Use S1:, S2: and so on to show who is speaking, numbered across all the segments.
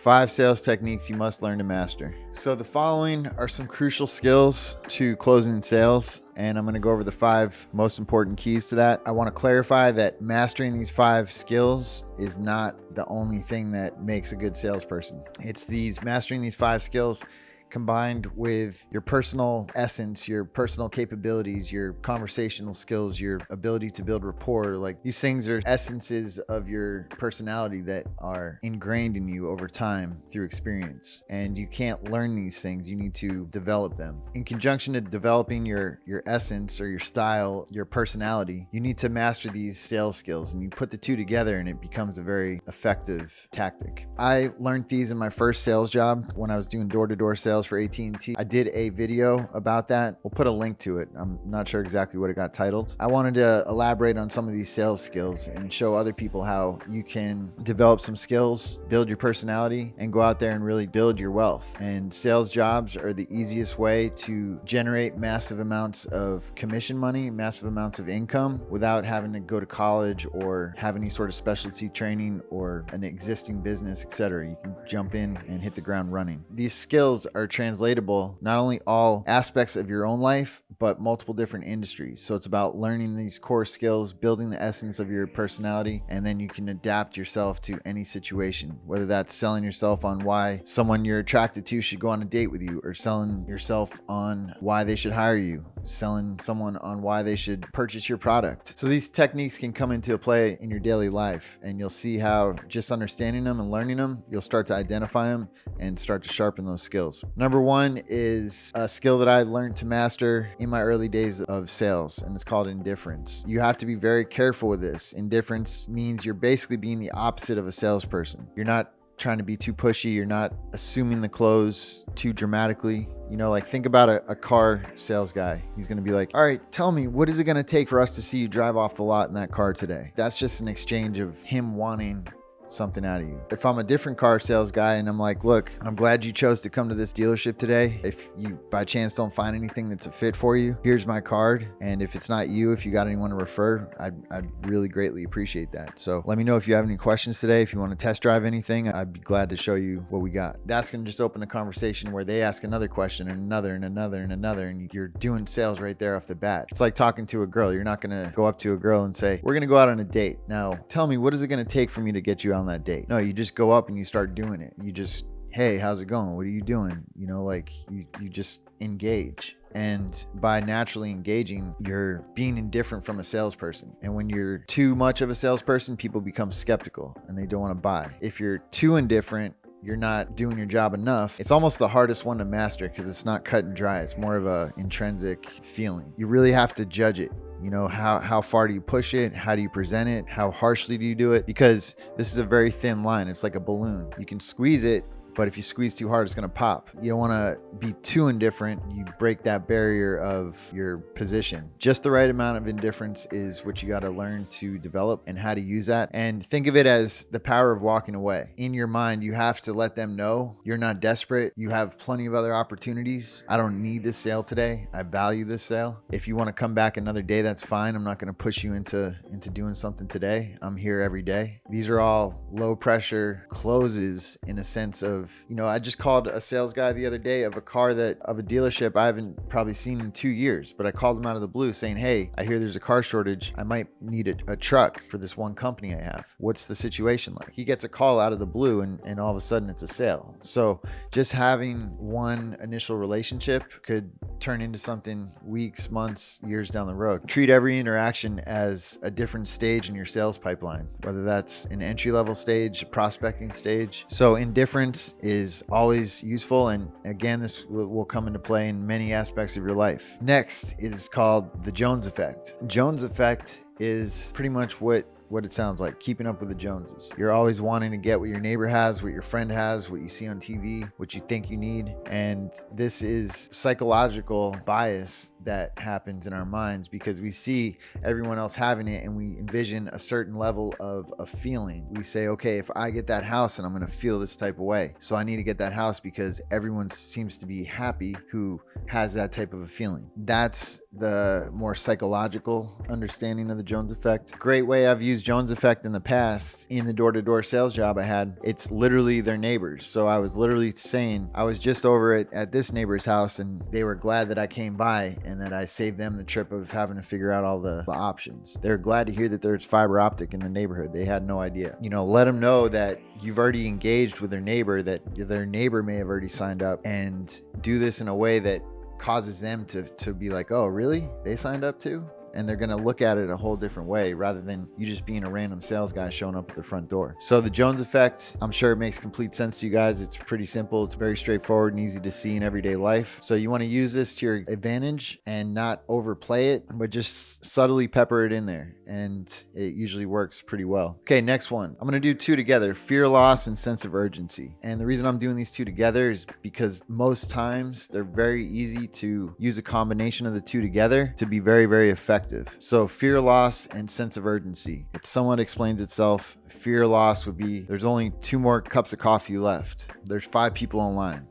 S1: 5 sales techniques you must learn to master. So the following are some crucial skills to closing sales, and I'm going to go over the 5 most important keys to that. I want to clarify that mastering these 5 skills is not the only thing that makes a good salesperson. It's mastering these 5 skills combined with your personal essence, your personal capabilities, your conversational skills, your ability to build rapport. Like, these things are essences of your personality that are ingrained in you over time through experience. And you can't learn these things. You need to develop them. In conjunction to developing your essence or your style, your personality, you need to master these sales skills, and you put the two together and it becomes a very effective tactic. I learned these in my first sales job when I was doing door-to-door sales for AT&T. I did a video about that. We'll put a link to it. I'm not sure exactly what it got titled. I wanted to elaborate on some of these sales skills and show other people how you can develop some skills, build your personality, and go out there and really build your wealth. And sales jobs are the easiest way to generate massive amounts of commission money, massive amounts of income without having to go to college or have any sort of specialty training or an existing business, etc. You can jump in and hit the ground running. These skills are translatable, not only all aspects of your own life, but multiple different industries. So it's about learning these core skills, building the essence of your personality, and then you can adapt yourself to any situation, whether that's selling yourself on why someone you're attracted to should go on a date with you, or selling yourself on why they should hire you, selling someone on why they should purchase your product. So these techniques can come into play in your daily life, and you'll see how just understanding them and learning them, you'll start to identify them and start to sharpen those skills. Number 1 is a skill that I learned to master in my early days of sales, and it's called indifference. You have to be very careful with this. Indifference means you're basically being the opposite of a salesperson. You're not trying to be too pushy. You're not assuming the close too dramatically. You know, like, think about a car sales guy. He's going to be like, all right, tell me, what is it going to take for us to see you drive off the lot in that car today? That's just an exchange of him wanting something out of you. If I'm a different car sales guy and I'm like, look, I'm glad you chose to come to this dealership today. If you by chance don't find anything that's a fit for you, here's my card. And if it's not you, if you got anyone to refer, I'd really greatly appreciate that. So let me know if you have any questions today. If you want to test drive anything, I'd be glad to show you what we got. That's going to just open a conversation where they ask another question and another and another and another, and you're doing sales right there off the bat. It's like talking to a girl. You're not going to go up to a girl and say, we're going to go out on a date. Now, tell me, what is it going to take for me to get you on that date? No, you just go up and you start doing it. You just, hey, how's it going? What are you doing? You know, like, you just engage. And by naturally engaging, you're being indifferent from a salesperson. And when you're too much of a salesperson, people become skeptical and they don't want to buy. If you're too indifferent, you're not doing your job enough. It's almost the hardest one to master because it's not cut and dry. It's more of a intrinsic feeling. You really have to judge it. You know, how far do you push it? How do you present it? How harshly do you do it? Because this is a very thin line. It's like a balloon. You can squeeze it, but if you squeeze too hard, it's going to pop. You don't want to be too indifferent. You break that barrier of your position. Just the right amount of indifference is what you got to learn to develop and how to use that. And think of it as the power of walking away. In your mind, you have to let them know you're not desperate. You have plenty of other opportunities. I don't need this sale today. I value this sale. If you want to come back another day, that's fine. I'm not going to push you into doing something today. I'm here every day. These are all low pressure closes in a sense of, you know, I just called a sales guy the other day of a dealership I haven't probably seen in 2 years, but I called him out of the blue saying, hey, I hear there's a car shortage. I might need a truck for this one company I have. What's the situation like? He gets a call out of the blue and all of a sudden it's a sale. So just having one initial relationship could turn into something weeks, months, years down the road. Treat every interaction as a different stage in your sales pipeline, whether that's an entry-level stage, a prospecting stage. So indifference is always useful, and again, this will come into play in many aspects of your life. Next is called the Jones effect. Jones effect is pretty much what it sounds like, keeping up with the Joneses. You're always wanting to get what your neighbor has, what your friend has, what you see on TV, what you think you need. And this is psychological bias that happens in our minds because we see everyone else having it and we envision a certain level of a feeling. We say, okay, if I get that house and I'm going to feel this type of way, so I need to get that house because everyone seems to be happy who has that type of a feeling. That's the more psychological understanding of the Jones effect. Great way I've used Jones effect in the past in the door-to-door sales job I had. It's literally their neighbors. So I was literally saying I was just over at this neighbor's house and they were glad that I came by and that I saved them the trip of having to figure out all the options. They're glad to hear that there's fiber optic in the neighborhood. They had no idea. Let them know that you've already engaged with their neighbor, that their neighbor may have already signed up, and do this in a way that causes them to be like, oh, really? They signed up too? And they're going to look at it a whole different way rather than you just being a random sales guy showing up at the front door. So the Jones effect, I'm sure it makes complete sense to you guys. It's pretty simple. It's very straightforward and easy to see in everyday life. So you want to use this to your advantage and not overplay it, but just subtly pepper it in there. And it usually works pretty well. Okay, next one. I'm going to do two together, fear loss and sense of urgency. And the reason I'm doing these two together is because most times they're very easy to use a combination of the two together to be very, very effective. So fear loss and sense of urgency. It somewhat explains itself. Fear loss would be there's only 2 more cups of coffee left. There's 5 people online.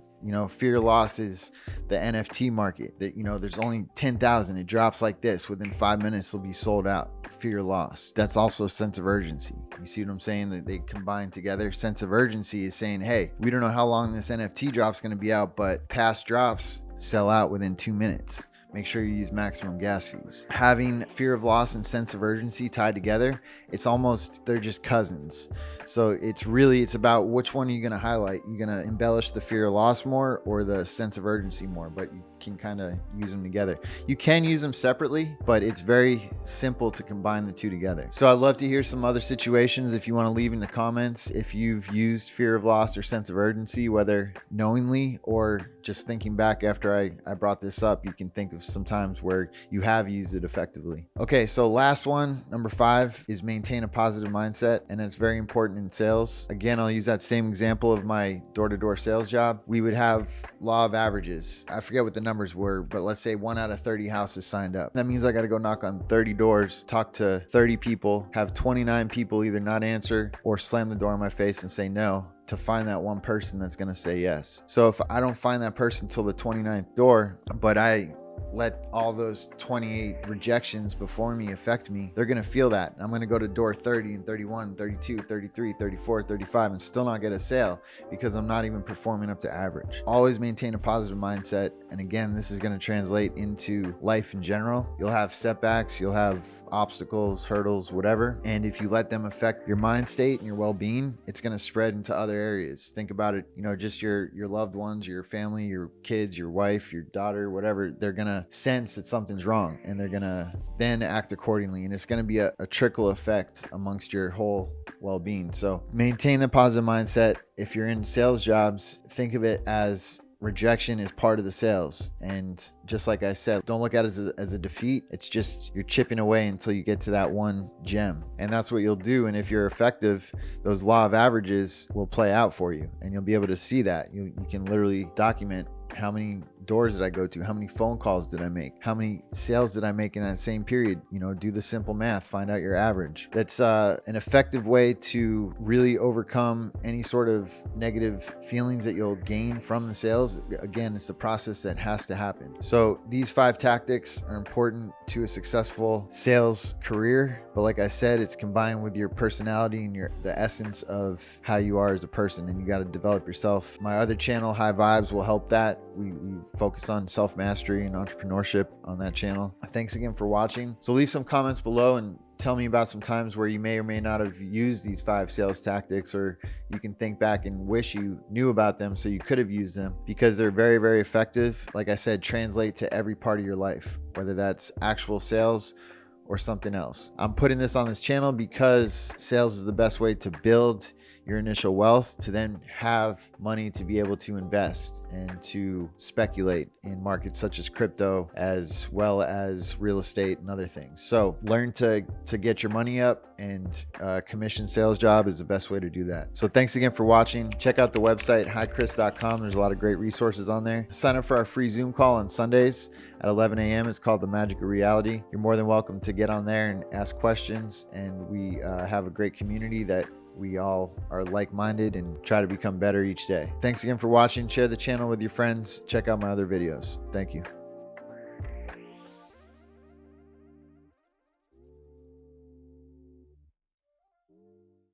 S1: Fear loss is the NFT market that, there's only 10,000. It drops like this. Within 5 minutes, it'll be sold out. Fear loss. That's also sense of urgency. You see what I'm saying? That they combine together. Sense of urgency is saying, hey, we don't know how long this NFT drop's going to be out, but past drops sell out within 2 minutes. Make sure you use maximum gas fees. Having fear of loss and sense of urgency tied together, they're just cousins. So it's about which one are you going to highlight. You're going to embellish the fear of loss more or the sense of urgency more, but you can kind of use them together. You can use them separately, but it's very simple to combine the two together. So I'd love to hear some other situations if you want to leave in the comments if you've used fear of loss or sense of urgency, whether knowingly or just thinking back after I brought this up. You can think of some times where you have used it effectively. Okay, so last one, number 5, is maintain a positive mindset, and it's very important in sales. Again, I'll use that same example of my door-to-door sales job. We would have law of averages. I forget what the numbers were, but let's say 1 out of 30 houses signed up. That means I got to go knock on 30 doors, talk to 30 people, have 29 people either not answer or slam the door in my face and say no, to find that one person that's going to say yes. So if I don't find that person till the 29th door, but I let all those 28 rejections before me affect me, they're going to feel that. I'm going to go to door 30 and 31, 32, 33, 34, 35 and still not get a sale because I'm not even performing up to average. Always maintain a positive mindset. And again, this is going to translate into life in general. You'll have setbacks, you'll have obstacles, hurdles, whatever. And if you let them affect your mind state and your well-being, it's going to spread into other areas. Think about it, just your loved ones, your family, your kids, your wife, your daughter, whatever. They're going to sense that something's wrong and they're going to then act accordingly. And it's going to be a trickle effect amongst your whole well-being. So maintain the positive mindset. If you're in sales jobs, think of it as rejection is part of the sales. And just like I said, don't look at it as a defeat. It's just you're chipping away until you get to that one gem. And that's what you'll do. And if you're effective, those law of averages will play out for you. And you'll be able to see that. You can literally document how many doors did I go to? How many phone calls did I make? How many sales did I make in that same period? Do the simple math, find out your average. That's an effective way to really overcome any sort of negative feelings that you'll gain from the sales. Again, it's a process that has to happen. So these 5 tactics are important to a successful sales career. But like I said, it's combined with your personality and the essence of how you are as a person, and you got to develop yourself. My other channel, High Vibes, will help that. We focus on self-mastery and entrepreneurship on that channel. Thanks again for watching. So leave some comments below and tell me about some times where you may or may not have used these 5 sales tactics, or you can think back and wish you knew about them so you could have used them, because they're very, very effective. Like I said, translate to every part of your life, whether that's actual sales or something else. I'm putting this on this channel because sales is the best way to build your initial wealth to then have money to be able to invest and to speculate in markets such as crypto, as well as real estate and other things. So learn to get your money up, and commission sales job is the best way to do that. So thanks again for watching. Check out the website, hichris.com. There's a lot of great resources on there. Sign up for our free Zoom call on Sundays at 11 a.m. It's called The Magic of Reality. You're more than welcome to get on there and ask questions. And we have a great community that we all are like-minded and try to become better each day. Thanks again for watching. Share the channel with your friends. Check out my other videos. Thank you.